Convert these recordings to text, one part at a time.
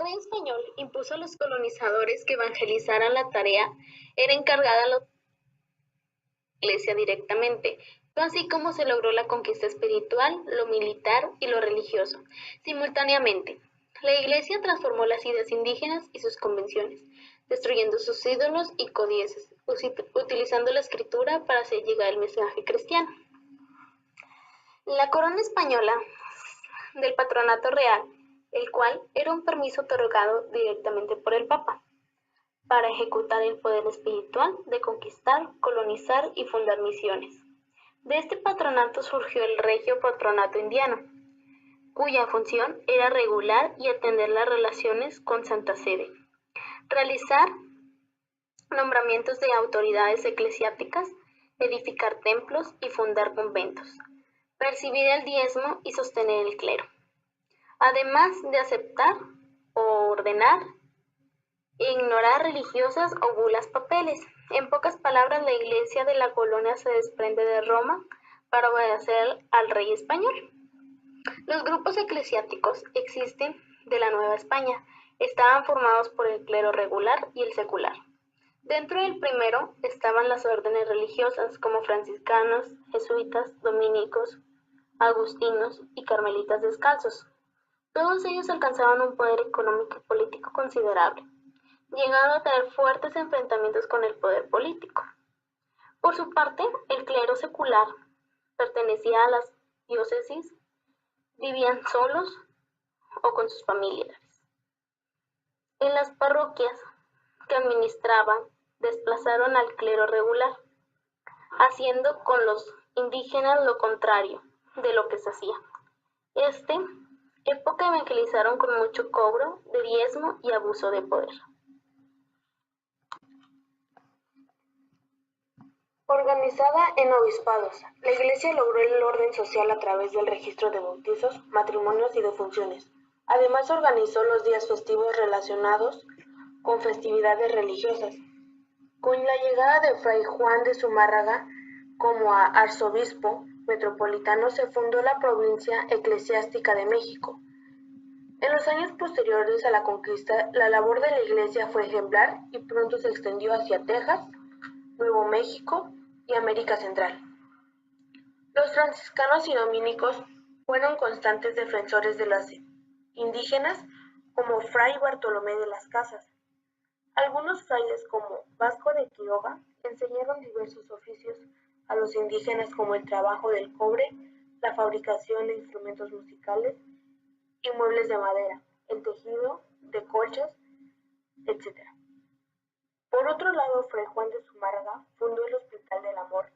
rey español impuso a los colonizadores que evangelizaran la tarea, era encargada a la Iglesia directamente, así como se logró la conquista espiritual, lo militar y lo religioso. Simultáneamente, la Iglesia transformó las ideas indígenas y sus convenciones, destruyendo sus ídolos y códices, utilizando la escritura para hacer llegar el mensaje cristiano. La corona española del patronato real, el cual era un permiso otorgado directamente por el Papa, para ejecutar el poder espiritual de conquistar, colonizar y fundar misiones. De este patronato surgió el Regio Patronato Indiano, cuya función era regular y atender las relaciones con Santa Sede, realizar nombramientos de autoridades eclesiásticas, edificar templos y fundar conventos, percibir el diezmo y sostener el clero, además de aceptar o ordenar ignorar religiosas o bulas papeles. En pocas palabras, la Iglesia de la colonia se desprende de Roma para obedecer al rey español. Los grupos eclesiásticos existen de la Nueva España. Estaban formados por el clero regular y el secular. Dentro del primero estaban las órdenes religiosas como franciscanos, jesuitas, dominicos, agustinos y carmelitas descalzos. Todos ellos alcanzaban un poder económico y político considerable, llegando a tener fuertes enfrentamientos con el poder político. Por su parte, el clero secular pertenecía a las diócesis, vivían solos o con sus familiares. En las parroquias que administraban, desplazaron al clero regular, haciendo con los indígenas lo contrario de lo que se hacía. Época evangelizaron con mucho cobro de diezmo y abuso de poder. Organizada en obispados, la Iglesia logró el orden social a través del registro de bautizos, matrimonios y defunciones. Además organizó los días festivos relacionados con festividades religiosas. Con la llegada de Fray Juan de Zumárraga como arzobispo metropolitano se fundó la provincia eclesiástica de México. En los años posteriores a la conquista, la labor de la Iglesia fue ejemplar y pronto se extendió hacia Texas, Nuevo México y América Central. Los franciscanos y dominicos fueron constantes defensores de los indígenas, como Fray Bartolomé de las Casas. Algunos frailes, como Vasco de Quiroga, enseñaron diversos oficios a los indígenas, como el trabajo del cobre, la fabricación de instrumentos musicales y muebles de madera, el tejido de colchas, etc. Por otro lado, Fray Juan de Zumárraga fundó el Hospital del Amor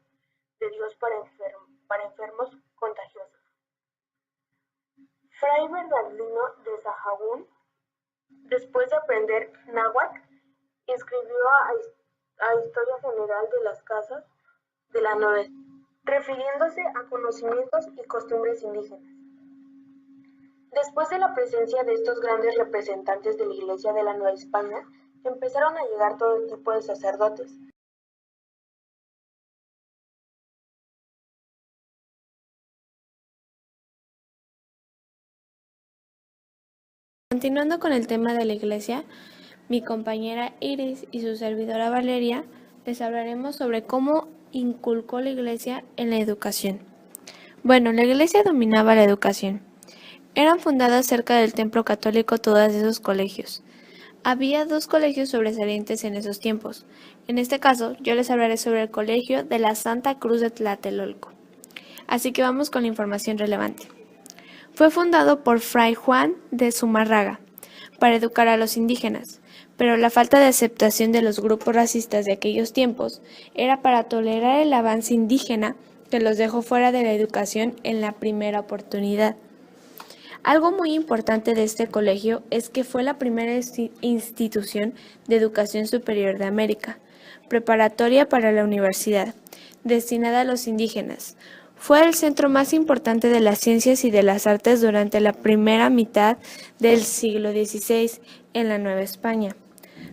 de Dios para enfermos contagiosos. Fray Bernardino de Sahagún, después de aprender náhuatl, inscribió a Historia General de las Casas de la Nueva España, refiriéndose a conocimientos y costumbres indígenas. Después de la presencia de estos grandes representantes de la Iglesia de la Nueva España, empezaron a llegar todo tipo de sacerdotes. Continuando con el tema de la Iglesia, mi compañera Iris y su servidora Valeria les hablaremos sobre cómo inculcó la Iglesia en la educación. Bueno, la Iglesia dominaba la educación. Eran fundadas cerca del templo católico todos esos colegios. Había 2 colegios sobresalientes en esos tiempos. En este caso, yo les hablaré sobre el colegio de la Santa Cruz de Tlatelolco. Así que vamos con la información relevante. Fue fundado por Fray Juan de Zumárraga para educar a los indígenas, pero la falta de aceptación de los grupos racistas de aquellos tiempos era para tolerar el avance indígena que los dejó fuera de la educación en la primera oportunidad. Algo muy importante de este colegio es que fue la primera institución de educación superior de América, preparatoria para la universidad, destinada a los indígenas. Fue el centro más importante de las ciencias y de las artes durante la primera mitad del siglo XVI en la Nueva España.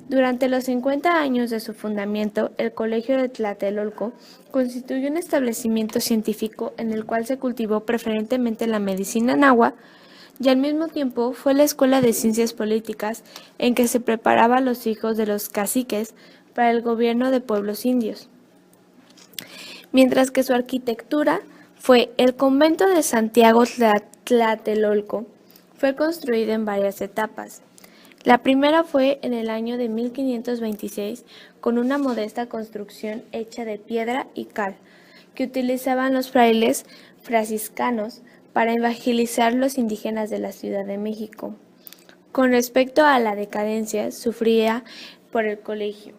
Durante los 50 años de su fundamiento, el Colegio de Tlatelolco constituyó un establecimiento científico en el cual se cultivó preferentemente la medicina náhuatl, y al mismo tiempo fue la escuela de ciencias políticas en que se preparaba a los hijos de los caciques para el gobierno de pueblos indios. Mientras que su arquitectura fue el convento de Santiago Tlatelolco. Fue construido en varias etapas. La primera fue en el año de 1526 con una modesta construcción hecha de piedra y cal, que utilizaban los frailes franciscanos para evangelizar los indígenas de la Ciudad de México. Con respecto a la decadencia, sufría por el colegio.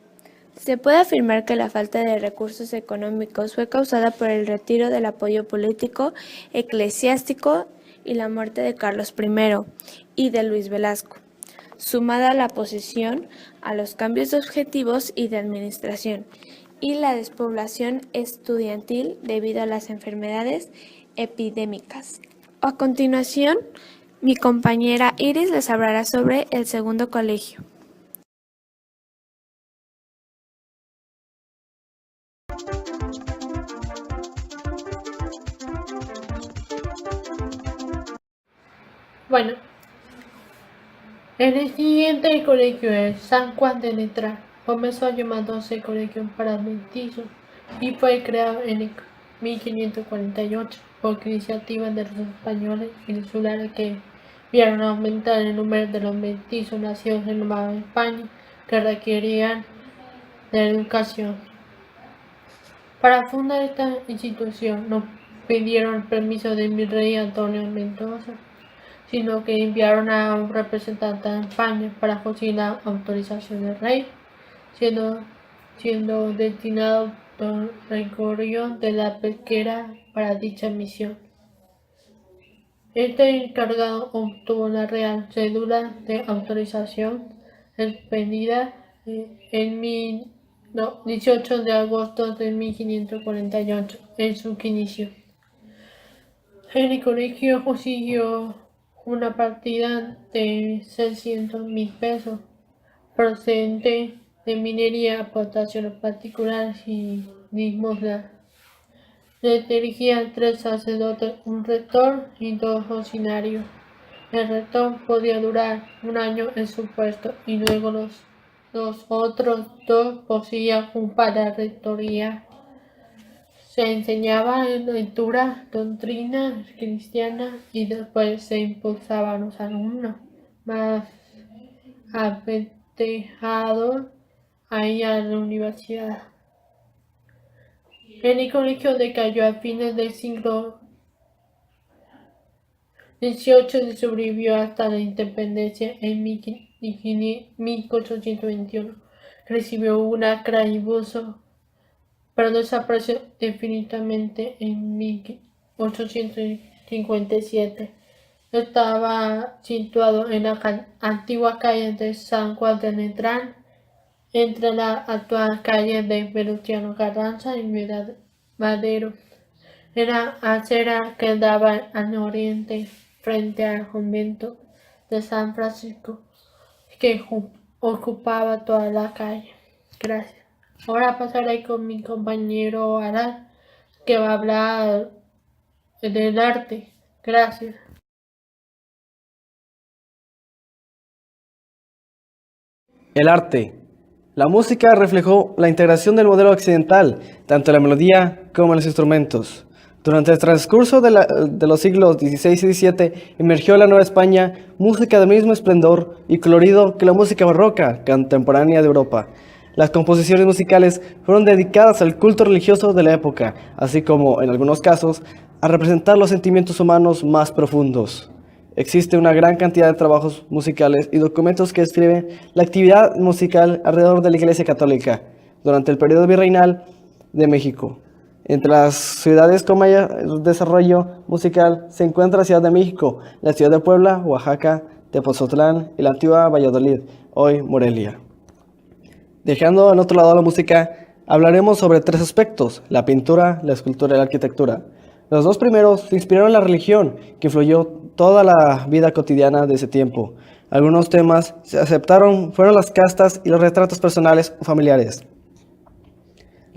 Se puede afirmar que la falta de recursos económicos fue causada por el retiro del apoyo político, eclesiástico y la muerte de Carlos I y de Luis Velasco, sumada a la posesión, a los cambios de objetivos y de administración, y la despoblación estudiantil debido a las enfermedades epidémicas. A continuación, mi compañera Iris les hablará sobre el segundo colegio. Bueno, el siguiente colegio es San Juan de Letrán. Comenzó llamándose Colegio para Mestizos y fue creado en 1548 por iniciativa de los españoles insulares que vieron aumentar el número de los mestizos nacidos en Nueva España que requerían de educación. Para fundar esta institución no pidieron el permiso del virrey Antonio Mendoza, sino que enviaron a un representante a España para conseguir la autorización del rey, siendo destinado Don Gregorio de la Pesquera para dicha misión. Este encargado obtuvo la Real Cédula de Autorización expedida el 18 de agosto de 1548 en su inicio. El colegio consiguió una partida de 600,000 pesos procedente de minería, aportaciones particulares y limosna. Se dirigían 3 sacerdotes, un rector y 2 funcionarios. El rector podía durar 1 año en su puesto y luego los otros 2 poseían un para rectoría. Se enseñaba lectura, doctrina cristiana y después se impulsaban los alumnos más aventajados a ir a la universidad. El colegio decayó a fines del siglo XVIII y sobrevivió hasta la independencia en 1821. Recibió un abuso, pero desapareció definitivamente en 1857. Estaba situado en la antigua calle de San Juan de Letrán, entre la actual calle de Venustiano Carranza y Madero. La acera que daba al oriente frente al convento de San Francisco, que ocupaba toda la calle. Gracias. Ahora pasaré con mi compañero Alan, que va a hablar del arte. Gracias. El arte. La música reflejó la integración del modelo occidental, tanto en la melodía como en los instrumentos. Durante el transcurso de los siglos XVI y XVII emergió en la Nueva España música del mismo esplendor y colorido que la música barroca contemporánea de Europa. Las composiciones musicales fueron dedicadas al culto religioso de la época, así como, en algunos casos, a representar los sentimientos humanos más profundos. Existe una gran cantidad de trabajos musicales y documentos que describen la actividad musical alrededor de la Iglesia Católica durante el periodo virreinal de México. Entre las ciudades con mayor desarrollo musical se encuentra la Ciudad de México, la Ciudad de Puebla, Oaxaca, Tepoztlán y la antigua Valladolid, hoy Morelia. Dejando al otro lado la música, hablaremos sobre 3 aspectos: la pintura, la escultura y la arquitectura. Los 2 primeros se inspiraron en la religión, que influyó toda la vida cotidiana de ese tiempo. Algunos temas se aceptaron fueron las castas y los retratos personales o familiares.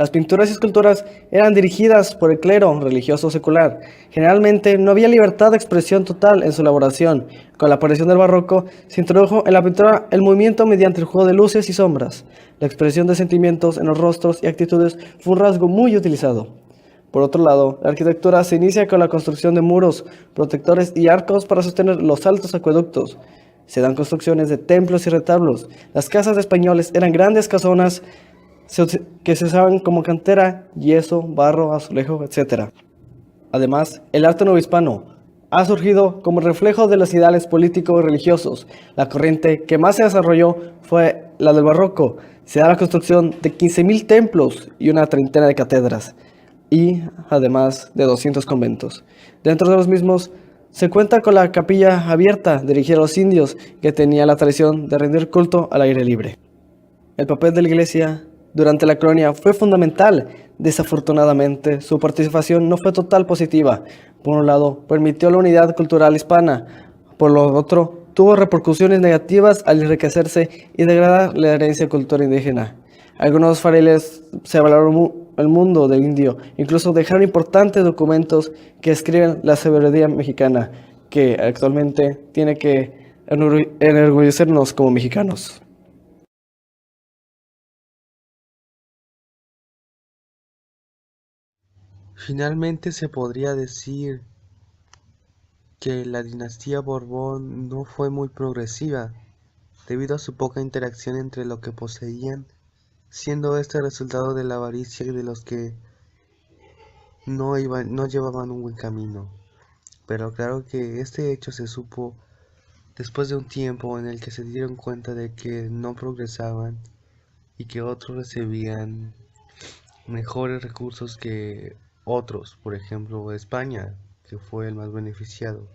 Las pinturas y esculturas eran dirigidas por el clero religioso secular. Generalmente no había libertad de expresión total en su elaboración. Con la aparición del barroco se introdujo en la pintura el movimiento mediante el juego de luces y sombras. La expresión de sentimientos en los rostros y actitudes fue un rasgo muy utilizado. Por otro lado, la arquitectura se inicia con la construcción de muros, protectores y arcos para sostener los altos acueductos. Se dan construcciones de templos y retablos. Las casas de españoles eran grandes casonas que se usaban como cantera, yeso, barro, azulejo, etc. Además, el arte novohispano ha surgido como reflejo de los ideales políticos y religiosos. La corriente que más se desarrolló fue la del barroco. Se da la construcción de 15.000 templos y una treintena de cátedras, y además de 200 conventos. Dentro de los mismos se cuenta con la capilla abierta dirigida a los indios, que tenía la tradición de rendir culto al aire libre. El papel de la Iglesia durante la colonia fue fundamental. Desafortunadamente, su participación no fue total positiva. Por un lado, permitió la unidad cultural hispana. Por lo otro, tuvo repercusiones negativas al enriquecerse y degradar la herencia cultural indígena. Algunos frailes se avalaron el mundo del indio, incluso dejaron importantes documentos que escriben la sabiduría mexicana, que actualmente tiene que enorgullecernos como mexicanos. Finalmente se podría decir que la dinastía Borbón no fue muy progresiva, debido a su poca interacción entre lo que poseían, siendo este resultado de la avaricia de los que no llevaban un buen camino. Pero claro que este hecho se supo después de un tiempo en el que se dieron cuenta de que no progresaban y que otros recibían mejores recursos que otros, por ejemplo España, que fue el más beneficiado.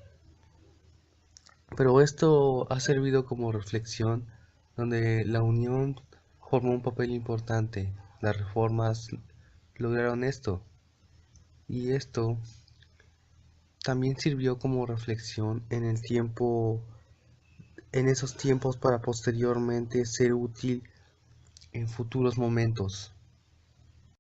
Pero esto ha servido como reflexión, donde la unión formó un papel importante. Las reformas lograron esto, y esto también sirvió como reflexión en esos tiempos, para posteriormente ser útil en futuros momentos.